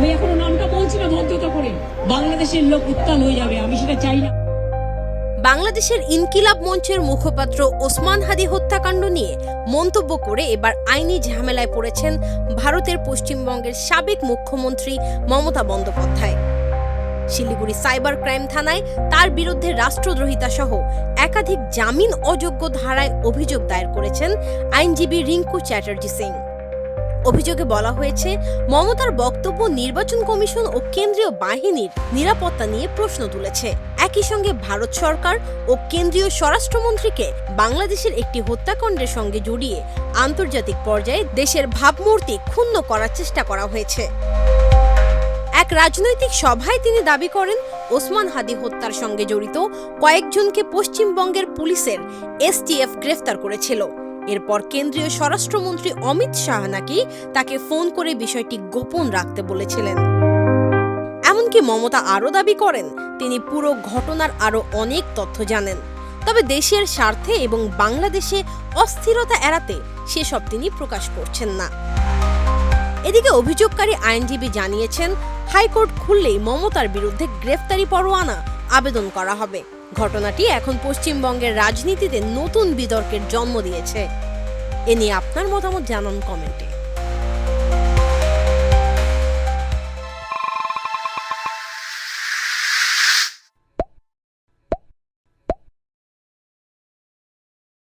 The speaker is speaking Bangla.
আমি এখনো নামটা বলছি না ভদ্রতা করে, বাংলাদেশের লোক উত্তাল হয়ে যাবে, আমি সেটা চাই না। বাংলাদেশের ইনকিলাব মঞ্চের মুখপাত্র ওসমান হাদি হত্যাকাণ্ড নিয়ে মন্তব্য করে এবার আইনি ঝামেলায় পড়েছেন ভারতের পশ্চিমবঙ্গের সাবেক মুখ্যমন্ত্রী মমতা বন্দ্যোপাধ্যায়। শিলিগুড়ি সাইবার ক্রাইম থানায় তার বিরুদ্ধে রাষ্ট্রদ্রোহিতা সহ একাধিক জামিন অযোগ্য ধারায় অভিযোগ দায়ের করেছেন আইনজীবী রিঙ্কু চ্যাটার্জি সিং। অভিযোগে বলা হয়েছে, মমতার বক্তব্য নির্বাচন কমিশন ও কেন্দ্রীয় বাহিনীর নিরাপত্তা নিয়ে প্রশ্ন তুলেছে। একই সঙ্গে ভারত সরকার ও কেন্দ্রীয় স্বরাষ্ট্রমন্ত্রীকে বাংলাদেশের একটি হত্যাকাণ্ডের সঙ্গে জড়িয়ে আন্তর্জাতিক পর্যায়ে দেশের ভাবমূর্তি ক্ষুণ্ণ করার চেষ্টা করা হয়েছে। এক রাজনৈতিক সভায় তিনি দাবি করেন, ওসমান হাদি হত্যার সঙ্গে জড়িত কয়েকজনকে পশ্চিমবঙ্গের পুলিশের এসটিএফ গ্রেফতার করেছিল। এরপর কেন্দ্রীয় স্বরাষ্ট্রমন্ত্রী অমিত শাহ নাকি তাকে ফোন করে বিষয়টি গোপন রাখতে বলেছিলেন। এমনকি মমতা আরও দাবি করেন, তিনি পুরো ঘটনার আরও অনেক তথ্য জানেন, তবে দেশের স্বার্থে এবং বাংলাদেশে অস্থিরতা এড়াতে সেসব তিনি প্রকাশ করছেন না। এদিকে অভিযোগকারী আইনজীবী জানিয়েছেন, হাইকোর্ট খুললেই মমতার বিরুদ্ধে গ্রেফতারি পরোয়ানা আবেদন করা হবে। ঘটনাটি এখন পশ্চিমবঙ্গের রাজনীতিতে নতুন বিতর্কের জন্ম দিয়েছে। এ নিয়ে আপনার মতামত জানান কমেন্টে।